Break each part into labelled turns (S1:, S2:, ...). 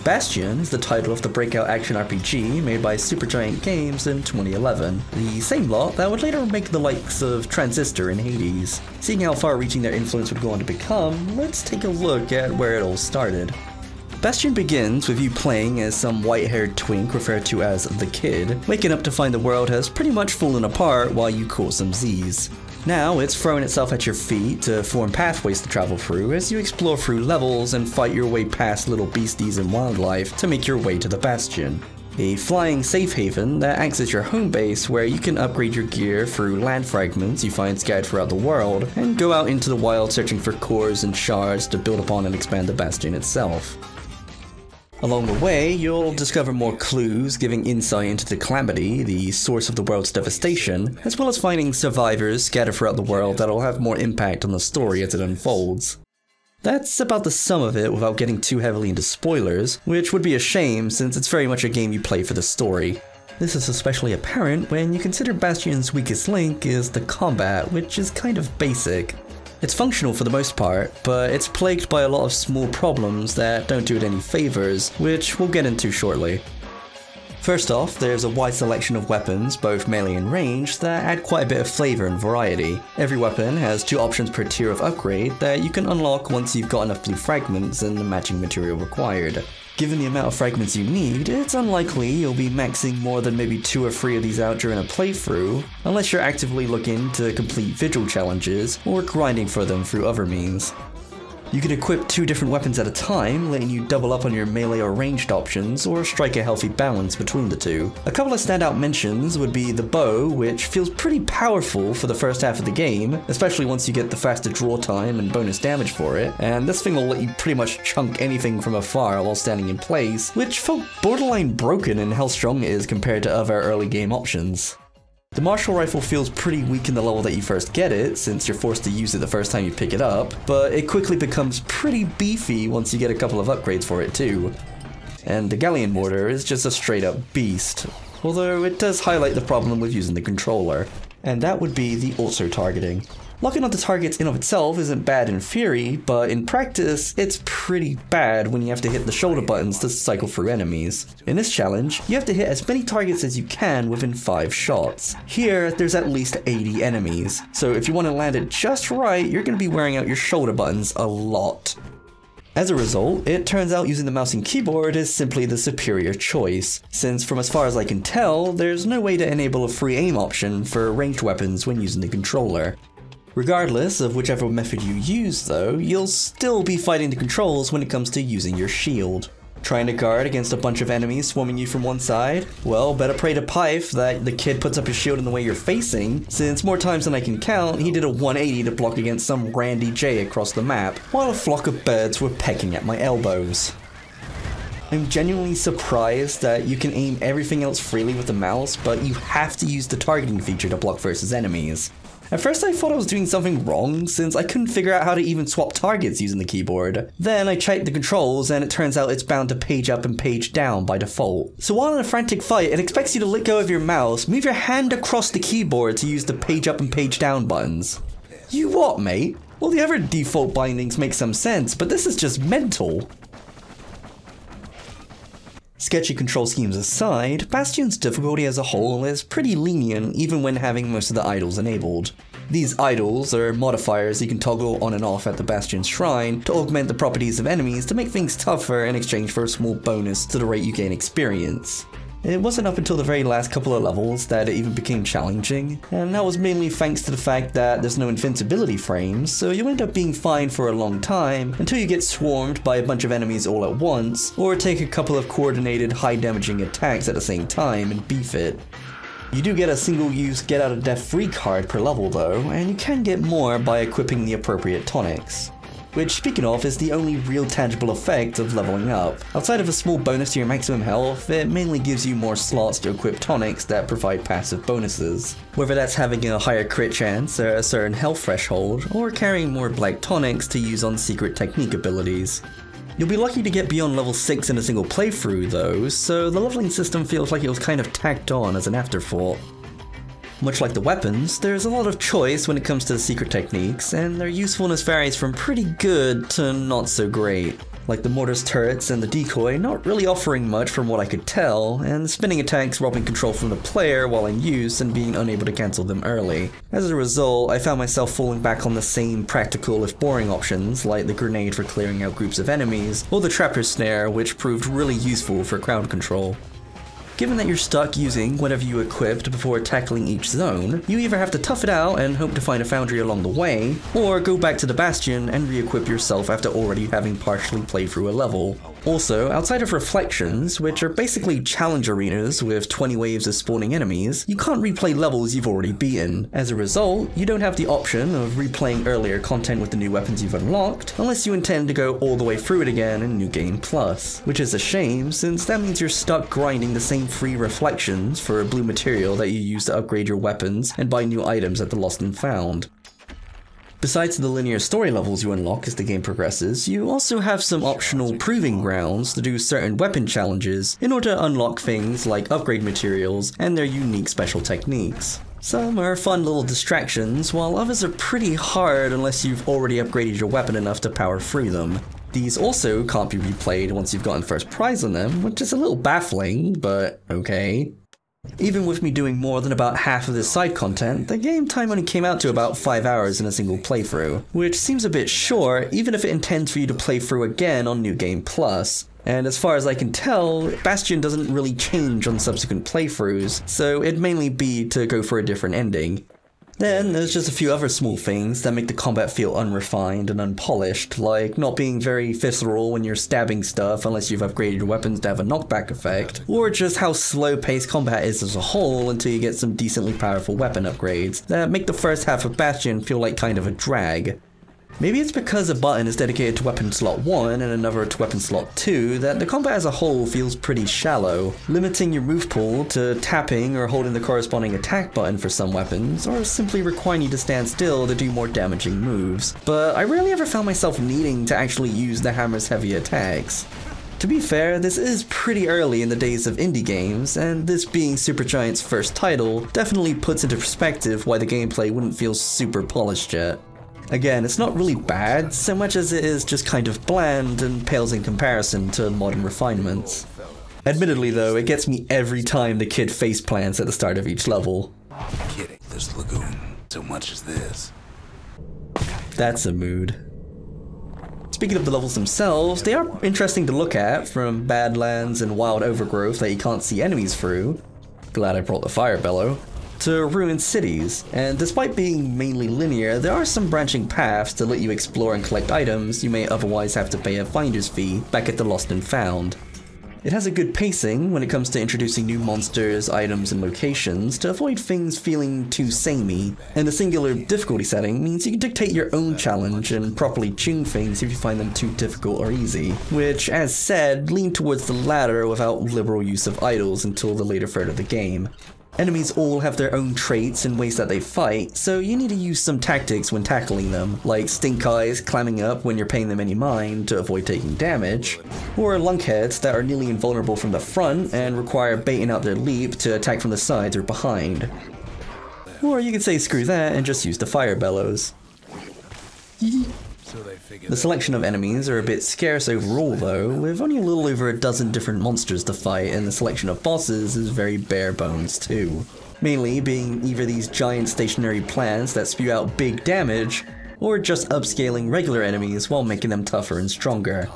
S1: Bastion is the title of the breakout action RPG made by Supergiant Games in 2011, the same lot that would later make the likes of Transistor and Hades. Seeing how far-reaching their influence would go on to become, let's take a look at where it all started. Bastion begins with you playing as some white-haired twink referred to as the Kid, waking up to find the world has pretty much fallen apart while you cause some Z's. Now it's throwing itself at your feet to form pathways to travel through as you explore through levels and fight your way past little beasties and wildlife to make your way to the Bastion, a flying safe haven that acts as your home base where you can upgrade your gear through land fragments you find scattered throughout the world and go out into the wild searching for cores and shards to build upon and expand the Bastion itself. Along the way, you'll discover more clues giving insight into the calamity, the source of the world's devastation, as well as finding survivors scattered throughout the world that'll have more impact on the story as it unfolds. That's about the sum of it without getting too heavily into spoilers, which would be a shame since it's very much a game you play for the story. This is especially apparent when you consider Bastion's weakest link is the combat, which is kind of basic. It's functional for the most part, but it's plagued by a lot of small problems that don't do it any favors, which we'll get into shortly. First off, there's a wide selection of weapons, both melee and ranged, that add quite a bit of flavor and variety. Every weapon has 2 options per tier of upgrade that you can unlock once you've got enough blue fragments and the matching material required. Given the amount of fragments you need, it's unlikely you'll be maxing more than maybe 2 or 3 of these out during a playthrough, unless you're actively looking to complete vigil challenges or grinding for them through other means. You can equip 2 different weapons at a time, letting you double up on your melee or ranged options, or strike a healthy balance between the 2. A couple of standout mentions would be the bow, which feels pretty powerful for the first half of the game, especially once you get the faster draw time and bonus damage for it, and this thing will let you pretty much chunk anything from afar while standing in place, which felt borderline broken in how strong it is compared to other early game options. The martial rifle feels pretty weak in the level that you first get it, since you're forced to use it the first time you pick it up, but it quickly becomes pretty beefy once you get a couple of upgrades for it too. And the Galleon mortar is just a straight up beast, although it does highlight the problem with using the controller, and that would be the auto-targeting. Locking onto targets in of itself isn't bad in theory, but in practice, it's pretty bad when you have to hit the shoulder buttons to cycle through enemies. In this challenge, you have to hit as many targets as you can within 5 shots. Here, there's at least 80 enemies, so if you want to land it just right, you're going to be wearing out your shoulder buttons a lot. As a result, it turns out using the mouse and keyboard is simply the superior choice, since from as far as I can tell, there's no way to enable a free aim option for ranged weapons when using the controller. Regardless of whichever method you use though, you'll still be fighting the controls when it comes to using your shield. Trying to guard against a bunch of enemies swarming you from one side? Well, better pray to Pipe that the Kid puts up his shield in the way you're facing, since more times than I can count, he did a 180 to block against some Randy J across the map, while a flock of birds were pecking at my elbows. I'm genuinely surprised that you can aim everything else freely with the mouse, but you have to use the targeting feature to block versus enemies. At first I thought I was doing something wrong, since I couldn't figure out how to even swap targets using the keyboard. Then I checked the controls and it turns out it's bound to page up and page down by default. So while in a frantic fight, it expects you to let go of your mouse, move your hand across the keyboard to use the page up and page down buttons. You what, mate? Well, the other default bindings make some sense, but this is just mental. Sketchy control schemes aside, Bastion's difficulty as a whole is pretty lenient even when having most of the idols enabled. These idols are modifiers you can toggle on and off at the Bastion shrine to augment the properties of enemies to make things tougher in exchange for a small bonus to the rate you gain experience. It wasn't up until the very last couple of levels that it even became challenging, and that was mainly thanks to the fact that there's no invincibility frames, so you end up being fine for a long time until you get swarmed by a bunch of enemies all at once, or take a couple of coordinated high damaging attacks at the same time and beef it. You do get a single use get out of death free card per level though, and you can get more by equipping the appropriate tonics. Which, speaking of, is the only real tangible effect of leveling up. Outside of a small bonus to your maximum health, it mainly gives you more slots to equip tonics that provide passive bonuses. Whether that's having a higher crit chance or a certain health threshold, or carrying more black tonics to use on secret technique abilities. You'll be lucky to get beyond level 6 in a single playthrough though, so the leveling system feels like it was kind of tacked on as an afterthought. Much like the weapons, there's a lot of choice when it comes to the secret techniques, and their usefulness varies from pretty good to not so great. Like the mortar's turrets and the decoy not really offering much from what I could tell, and spinning attacks robbing control from the player while in use and being unable to cancel them early. As a result, I found myself falling back on the same practical if boring options, like the grenade for clearing out groups of enemies, or the trapper snare, which proved really useful for crowd control. Given that you're stuck using whatever you equipped before tackling each zone, you either have to tough it out and hope to find a foundry along the way, or go back to the Bastion and re-equip yourself after already having partially played through a level. Also, outside of Reflections, which are basically challenge arenas with 20 waves of spawning enemies, you can't replay levels you've already beaten. As a result, you don't have the option of replaying earlier content with the new weapons you've unlocked, unless you intend to go all the way through it again in New Game Plus. Which is a shame, since that means you're stuck grinding the same free Reflections for blue material that you use to upgrade your weapons and buy new items at the Lost and Found. Besides the linear story levels you unlock as the game progresses, you also have some optional proving grounds to do certain weapon challenges in order to unlock things like upgrade materials and their unique special techniques. Some are fun little distractions, while others are pretty hard unless you've already upgraded your weapon enough to power through them. These also can't be replayed once you've gotten first prize on them, which is a little baffling, but okay. Even with me doing more than about half of this side content, the game time only came out to about 5 hours in a single playthrough, which seems a bit short even if it intends for you to play through again on New Game Plus. And as far as I can tell, Bastion doesn't really change on subsequent playthroughs, so it'd mainly be to go for a different ending. Then there's just a few other small things that make the combat feel unrefined and unpolished, like not being very visceral when you're stabbing stuff unless you've upgraded your weapons to have a knockback effect, or just how slow-paced combat is as a whole until you get some decently powerful weapon upgrades that make the first half of Bastion feel like kind of a drag. Maybe it's because a button is dedicated to weapon slot 1 and another to weapon slot 2 that the combat as a whole feels pretty shallow, limiting your move pool to tapping or holding the corresponding attack button for some weapons, or simply requiring you to stand still to do more damaging moves. But I rarely ever found myself needing to actually use the hammer's heavy attacks. To be fair, this is pretty early in the days of indie games, and this being Supergiant's first title definitely puts into perspective why the gameplay wouldn't feel super polished yet. Again, it's not really bad, so much as it is just kind of bland and pales in comparison to modern refinements. Admittedly though, it gets me every time the kid faceplants at the start of each level.
S2: Kidding, this lagoon, so much as this.
S1: That's a mood. Speaking of the levels themselves, they are interesting to look at, from Badlands and wild overgrowth that you can't see enemies through. Glad I brought the fire bellow. To ruined cities, and despite being mainly linear, there are some branching paths to let you explore and collect items you may otherwise have to pay a finder's fee back at the Lost and Found. It has a good pacing when it comes to introducing new monsters, items, and locations to avoid things feeling too samey, and the singular difficulty setting means you can dictate your own challenge and properly tune things if you find them too difficult or easy, which, as said, lean towards the latter without liberal use of idols until the later third of the game. Enemies all have their own traits and ways that they fight, so you need to use some tactics when tackling them, like stink eyes climbing up when you're paying them any mind to avoid taking damage, or lunkheads that are nearly invulnerable from the front and require baiting out their leap to attack from the sides or behind. Or you could say screw that and just use the fire bellows. The selection of enemies are a bit scarce overall though, with only a little over a dozen different monsters to fight, and the selection of bosses is very bare bones too. Mainly being either these giant stationary plants that spew out big damage, or just upscaling regular enemies while making them tougher and stronger.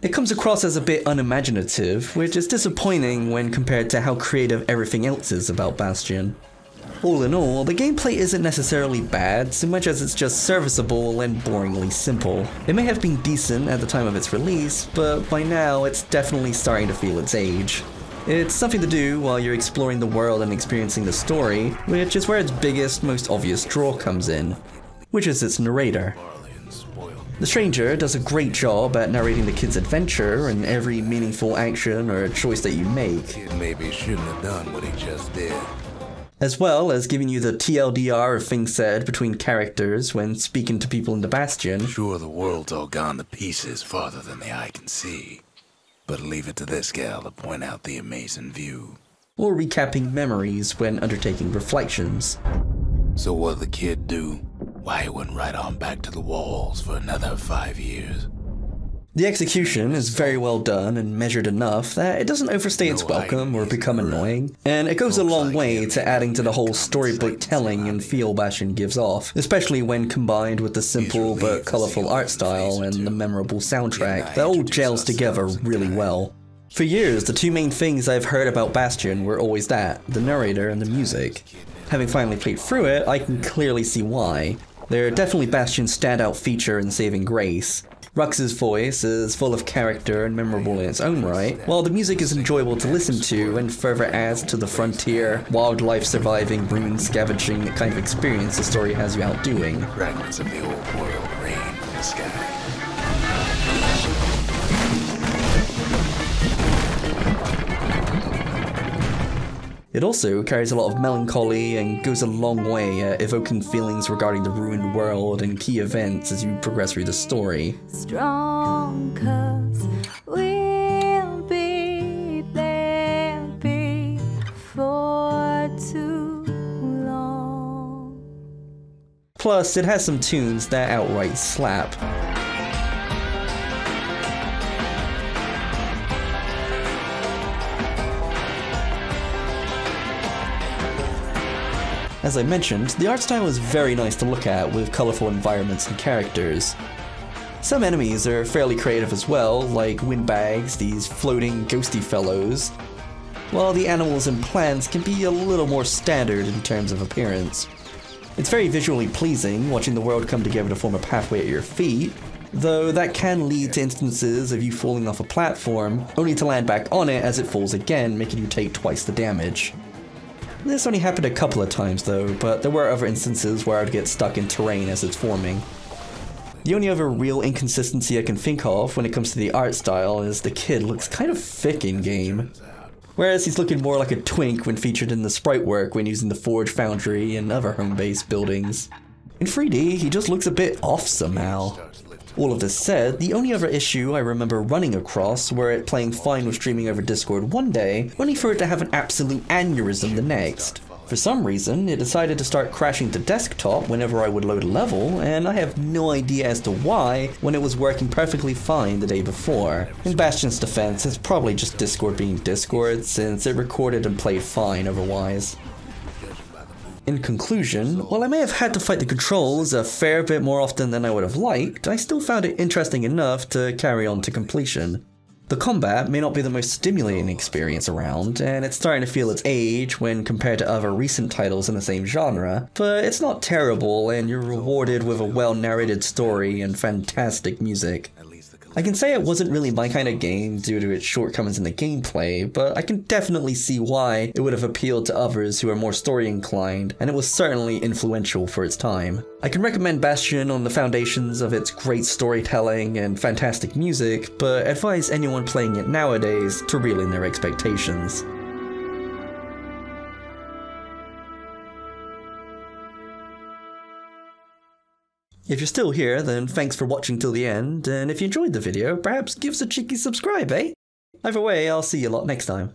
S1: It comes across as a bit unimaginative, which is disappointing when compared to how creative everything else is about Bastion. All in all, the gameplay isn't necessarily bad, so much as it's just serviceable and boringly simple. It may have been decent at the time of its release, but by now it's definitely starting to feel its age. It's something to do while you're exploring the world and experiencing the story, which is where its biggest, most obvious draw comes in, which is its narrator. The stranger does a great job at narrating the kid's adventure and every meaningful action or choice that you make.
S2: Kid maybe shouldn't have done what he just did.
S1: As well as giving you the TLDR of things said between characters when speaking to people in the Bastion.
S2: Sure, the world's all gone to pieces farther than the eye can see, but leave it to this gal to point out the amazing view.
S1: or recapping memories when undertaking reflections.
S2: So what'd the kid do? Why he went right on back to the walls for another 5 years?
S1: The execution is very well done and measured enough that it doesn't overstay its welcome or become annoying, and it goes a long way to adding to the whole storybook telling and feel Bastion gives off, especially when combined with the simple but colourful art style and the memorable soundtrack that all gels together really well. For years, the two main things I've heard about Bastion were always that, the narrator and the music. Having finally played through it, I can clearly see why. They're definitely Bastion's standout feature and saving grace. Rux's voice is full of character and memorable in its own right, while the music is enjoyable to listen to and further adds to the frontier, wildlife surviving, rune scavenging kind of experience the story has you out doing.
S2: Fragments of the old world rain from the sky.
S1: It also carries a lot of melancholy and goes a long way at evoking feelings regarding the ruined world and key events as you progress through the story.
S3: Strong, 'cause we'll be there before too long.
S1: Plus, it has some tunes that outright slap. As I mentioned, the art style is very nice to look at with colourful environments and characters. Some enemies are fairly creative as well, like windbags, these floating ghosty fellows, while the animals and plants can be a little more standard in terms of appearance. It's very visually pleasing watching the world come together to form a pathway at your feet, though that can lead to instances of you falling off a platform, only to land back on it as it falls again, making you take twice the damage. This only happened a couple of times though, but there were other instances where I'd get stuck in terrain as it's forming. The only other real inconsistency I can think of when it comes to the art style is the kid looks kind of thick in game. Whereas he's looking more like a twink when featured in the sprite work when using the Forge Foundry and other home-based buildings. In 3D, he just looks a bit off somehow. All of this said, the only other issue I remember running across were it playing fine with streaming over Discord one day, only for it to have an absolute aneurysm the next. For some reason, it decided to start crashing to desktop whenever I would load a level, and I have no idea as to why when it was working perfectly fine the day before. In Bastion's defense, it's probably just Discord being Discord, since it recorded and played fine otherwise. In conclusion, while I may have had to fight the controls a fair bit more often than I would have liked, I still found it interesting enough to carry on to completion. The combat may not be the most stimulating experience around, and it's starting to feel its age when compared to other recent titles in the same genre, but it's not terrible and you're rewarded with a well-narrated story and fantastic music. I can say it wasn't really my kind of game due to its shortcomings in the gameplay, but I can definitely see why it would have appealed to others who are more story inclined, and it was certainly influential for its time. I can recommend Bastion on the foundations of its great storytelling and fantastic music, but advise anyone playing it nowadays to reel in their expectations. If you're still here, then thanks for watching till the end, and if you enjoyed the video, perhaps give us a cheeky subscribe, eh? Either way, I'll see you lot next time.